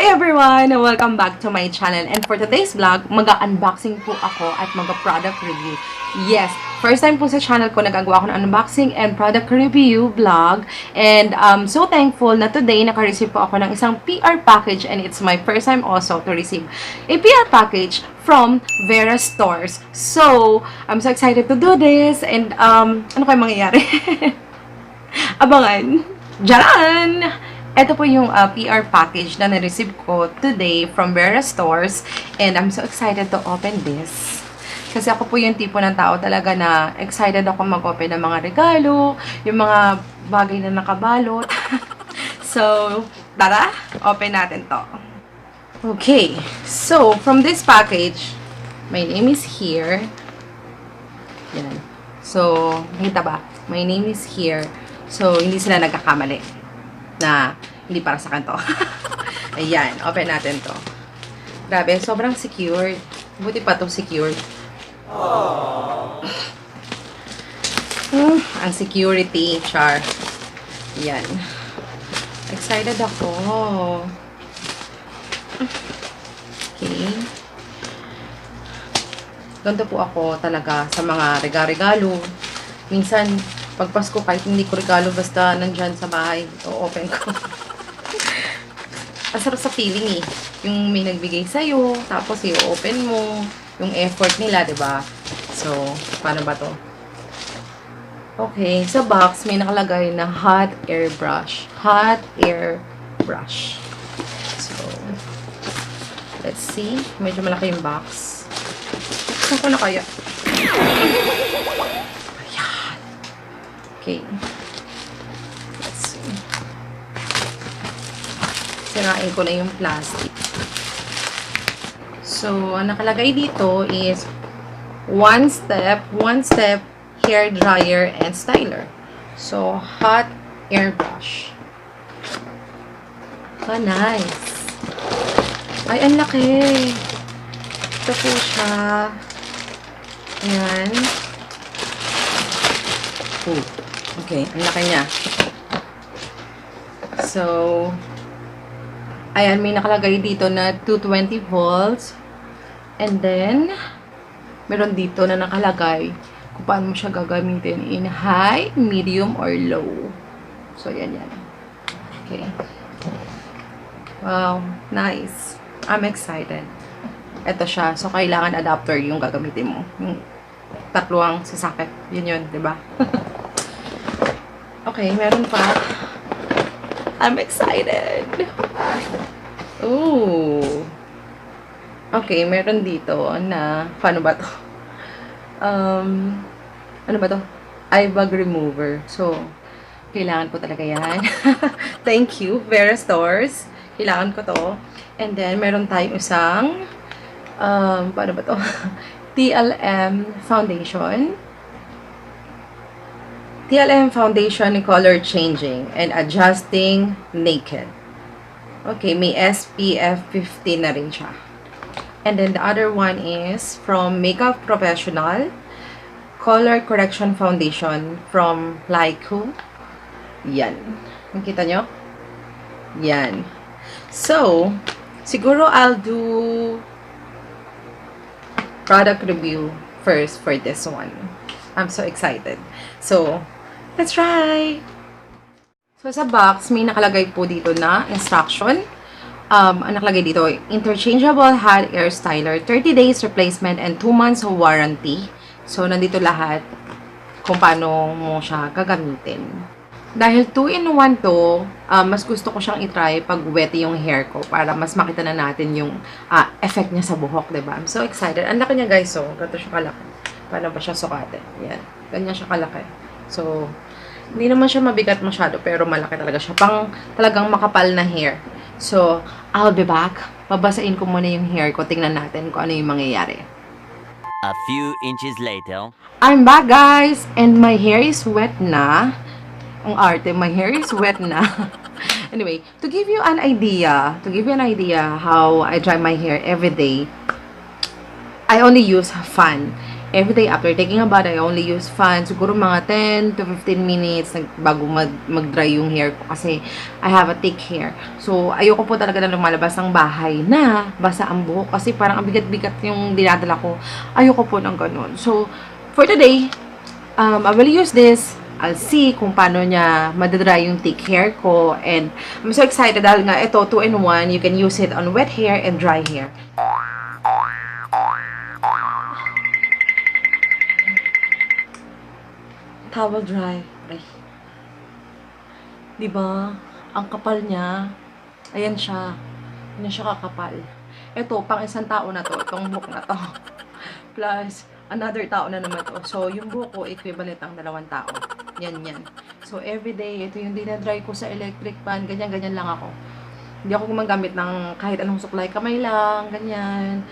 everyone! Welcome back to my channel. And for today's vlog, mag-unboxing po ako at mag-product review. Yes, first time po sa channel ko nagagawa ako ng unboxing and product review vlog. And so thankful na today naka-receive po ako ng isang PR package and it's my first time also to receive a PR package from Vera Stores. So, I'm so excited to do this and ano kayo mangyayari? Abangan! Jaran! Ito po yung PR package na na-receive ko today from Bebs Stores and I'm so excited to open this. Kasi ako po yung tipo ng tao talaga na excited ako mag-open ng mga regalo, yung mga bagay na nakabalot. So, tara, open natin to. Okay, so from this package, my name is here. Yan. So, nakita ba? My name is here. So, hindi sila nagkakamali na hindi para sa kanto. Ayan, open natin to. Grabe, sobrang secured. Buti pa itong secured. Ang security, char. Ayan. Excited ako. Okay. Ganito po ako talaga sa mga regalo. Minsan, pag Pasko, kahit hindi ko regalo, basta nandyan sa bahay, o-open ko. Ang sarap sa feeling eh. Yung may nagbigay sa'yo, tapos i-open mo, yung effort nila, diba? So, paano ba to? Okay, sa box, may nakalagay na hot air brush. Hot air brush. So, let's see. Medyo malaki yung box. Saan ko na kaya? Okay. Let's see. Sirain ko na yung plastic. So, ang nakalagay dito is one step hair dryer and styler. So, hot air brush. Ah, nice. Ay, ang laki. Ito po siya. Ayan. Oh. Okay, ang laki niya. So, ayan, may nakalagay dito na 220 volts. And then, meron dito na nakalagay kung paano mo siya gagamitin in high, medium, or low. So, yan. Okay. Wow, nice. I'm excited. Ito siya. So, kailangan adapter yung gagamitin mo. Yung tatluang sasakit. Yun, diba? Okay, meron pa. I'm excited. Ooh. Okay, meron dito na, paano ba to? Ano ba to? Eye bag remover. So, kailangan ko talaga yan. Thank you, Vera Stores. Kailangan ko to. And then, meron tayong isang, paano ba to? TLM foundation. TLM foundation color changing and adjusting naked. Okay, may SPF 50 na rin siya. And then the other one is from Makeup Professional color correction foundation from Laiku. Yan. Nakita nyo? Yan. So, siguro I'll do product review first for this one. I'm so excited. So, let's try! So, sa box, may nakalagay po dito na instruction. Ang nakalagay dito, interchangeable hot air styler, 30 days replacement, and 2 months warranty. So, nandito lahat kung paano mo siya gagamitin. Dahil 2-in-1 to, mas gusto ko siyang itry pag wet yung hair ko para mas makita na natin yung effect niya sa buhok, diba? I'm so excited. Ang laki niya, guys. So, ganito siya kalaki. Paano ba siya sukatin? Yan. Ganyan siya kalaki. So, hindi naman siya mabigat masyado, pero malaki talaga siya. Pang talagang makapal na hair. So, I'll be back. Babasain ko muna yung hair ko. Tingnan natin kung ano yung mangyayari. A few inches later. I'm back, guys! And my hair is wet na. Ang arte, my hair is wet na. Anyway, to give you an idea how I dry my hair every day, I only use fan. every day after taking a bath, I only use fan. Siguro mga 10 to 15 minutes bago mag-dry yung hair ko kasi I have a thick hair. So, ayoko po talaga na lumalabas ng bahay na basa ang buhok kasi parang ang bigat-bigat yung dinadala ko. Ayoko po ng ganun. So, for today, I will use this. I'll see kung paano niya madadry yung thick hair ko. And I'm so excited dahil nga ito, 2-in-1. You can use it on wet hair and dry hair. Towel dry. Ay. Diba? Ang kapal niya. Ayan siya. Ayan siya kakapal. Ito, pang isang tao na to. Itong buhok na to. Plus, another tao na naman to. So, yung buhok ko, equivalent ang 2 tao. Yan. So, everyday, ito yung dinadry ko sa electric fan. Ganyan lang ako. Hindi ako gumagamit ng kahit anong suklay. Kamay lang, ganyan.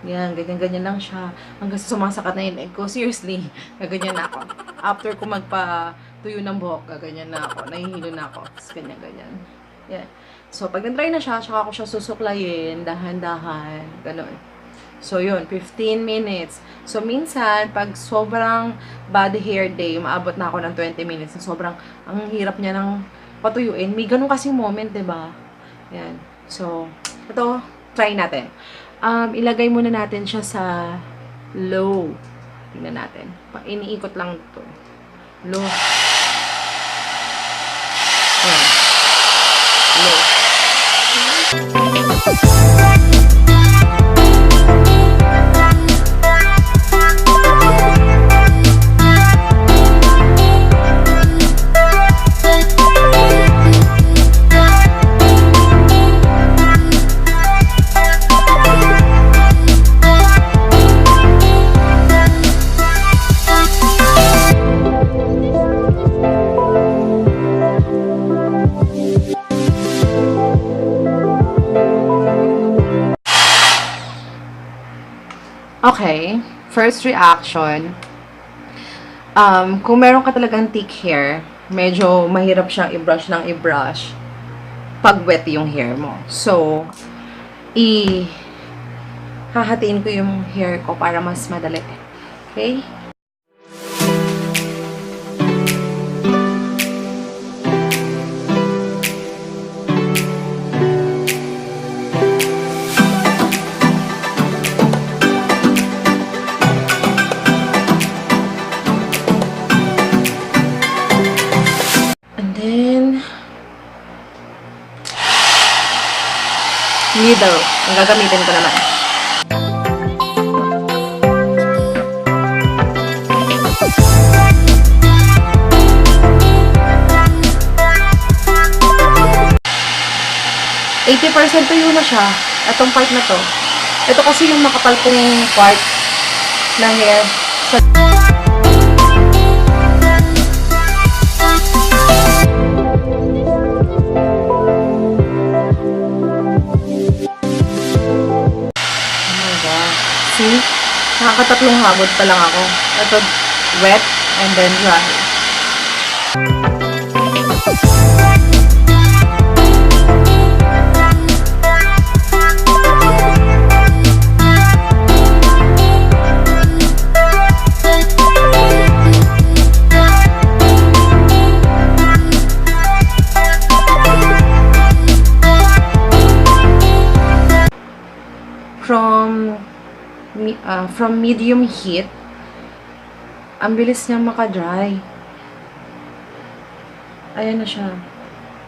Yan, ganyan lang siya. Hanggang sumasakat na yung leg ko. Seriously, gaganyan na ako. After ko magpa-tuyo ng buhok, gaganyan na ako. Nahihilo na ako. Ganyan. Yan. So, pag na-dry na siya, saka ko siya susuklayin, dahan-dahan, ganun. So, yun, 15 minutes. So, minsan, pag sobrang body hair day, maabot na ako ng 20 minutes. Sobrang, ang hirap niya ng patuyuin. May ganun kasing moment, diba? Yan. So, ito, try natin. Ilagay muna natin siya sa low. Tingnan natin. Iniikot lang ito. Low. Yan. Low. 'Okay, first reaction, kung meron ka talagang thick hair, medyo mahirap siyang i-brush ng i-brush pag wet yung hair mo. So, hahatiin ko yung hair ko para mas madali. Okay? Needle. Ang gagamitin ko naman. %80 tuyo na siya. Itong part na to. Ito kasi yung makapal kong part na hair. See? Nakakatatlong habot pa lang ako. Ito, wet and then dry. From medium heat, ang bilis niya maka-dry. Ayan na siya.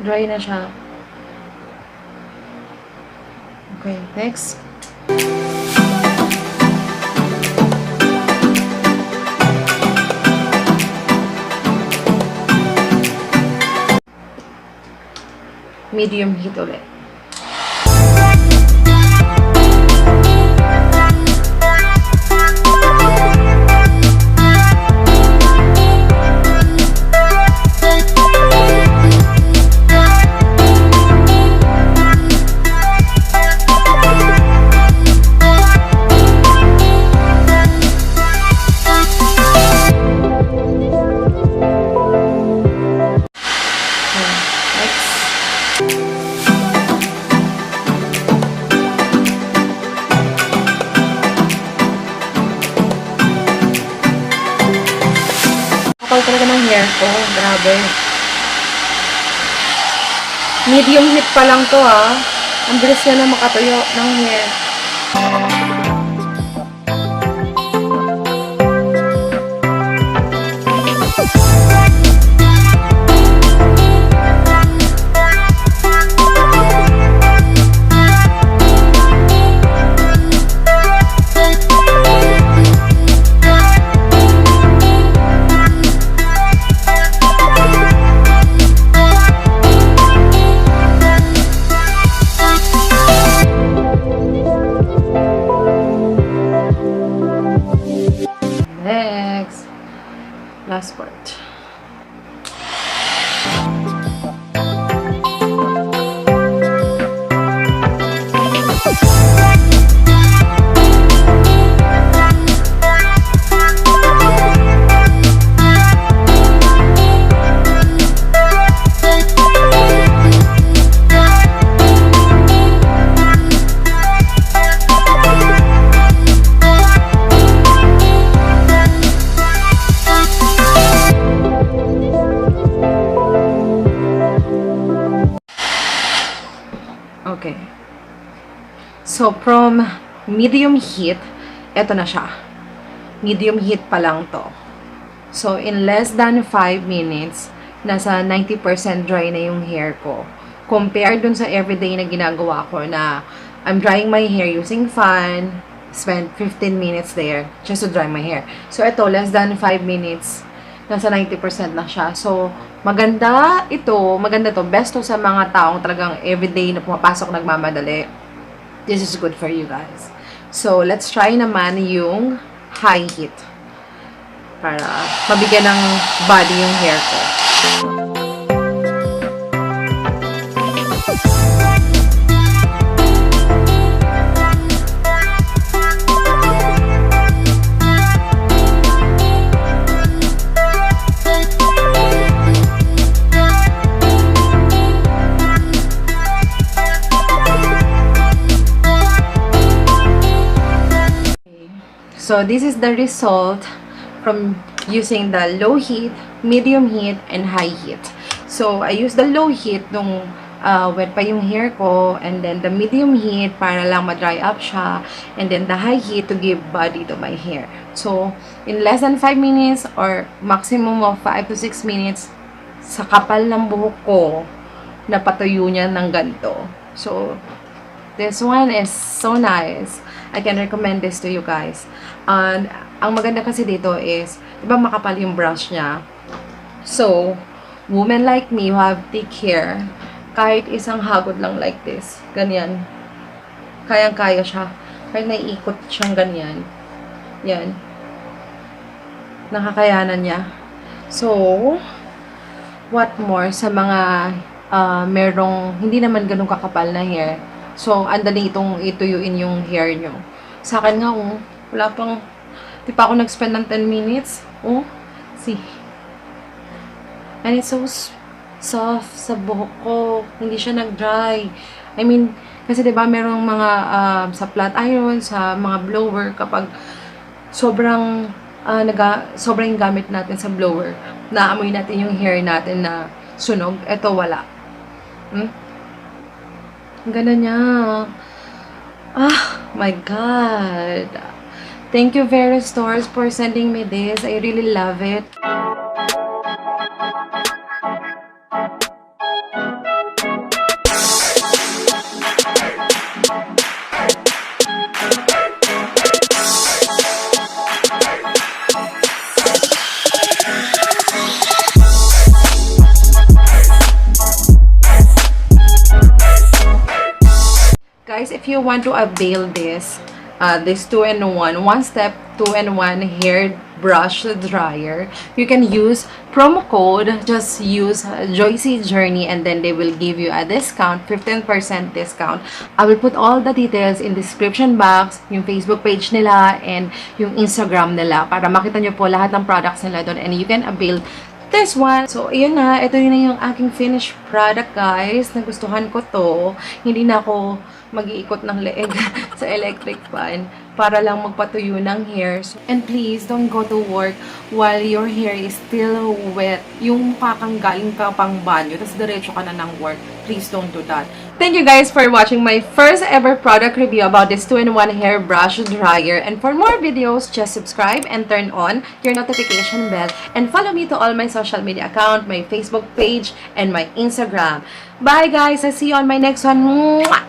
Dry na siya. Okay, next. Medium heat ulit. talaga ng hair ko. Grabe. Medium heat pa lang to ha. Ang bilis niya na makatuyo ng hair. Next. Last part. Okay. So, from medium heat, eto na siya. Medium heat pa lang to. So, in less than 5 minutes, nasa 90% dry na yung hair ko. Compared dun sa everyday na ginagawa ko na I'm drying my hair using fan, spend 15 minutes there just to dry my hair. So, ito, less than 5 minutes, nasa 90% na siya. So, maganda to. Best to sa mga taong talagang everyday na pumapasok nagmamadali. This is good for you guys. So, let's try naman yung high heat. Para mabigyan ng body yung hair ko. So, this is the result from using the low heat, medium heat, and high heat. So, I use the low heat nung wet pa yung hair ko, and then the medium heat para lang ma-dry up siya, and then the high heat to give body to my hair. So, in less than 5 minutes or maximum of 5 to 6 minutes, sa kapal ng buhok ko, napatuyo niya ng ganito. So, this one is so nice. I can recommend this to you guys. And ang maganda kasi dito is, diba makapal yung brush niya? So, women like me who have thick hair, kahit isang hagod lang like this, ganyan, kayang-kaya siya. Kahit naiikot siyang ganyan. Yan. Nakakayanan niya. So, what more sa mga merong hindi naman ganun kakapal na hair. So, andali itong ituyuin yung hair nyo. Sa akin nga, wala pang, di pa ako nag-spend ng 10 minutes. See. And it's so soft sa buhok ko. Hindi siya nag-dry. I mean, kasi diba merong mga sa flat iron, sa mga blower, kapag sobrang sobrang gamit natin sa blower, naamoy natin yung hair natin na sunog. Ito, wala. Ang ganda niya. My God. Thank you Vera Stores for sending me this. I really love it. Guys, if you want to avail this 2-in-1, one-step 2-in-1 hair brush dryer, you can use promo code. Just use Joycey Journey, and then they will give you a discount, 15% discount. I will put all the details in description box, yung Facebook page nila and yung Instagram nila, para makita nyo po lahat ng products nila doon, and you can avail this one. So, ayun na. Ito na yung aking finished product, guys. Nagustuhan ko to. Hindi na ako mag-iikot ng leeg sa electric fan para lang magpatuyo ng hair. And please, don't go to work while your hair is still wet. Yung mukha kang galing ka pang banyo, tapos diretso ka na ng work. Please don't do that. Thank you guys for watching my first ever product review about this 2-in-1 hair brush dryer. And for more videos, just subscribe and turn on your notification bell. And follow me to all my social media account, my Facebook page, and my Instagram. Bye guys! I'll see you on my next one. Mwah!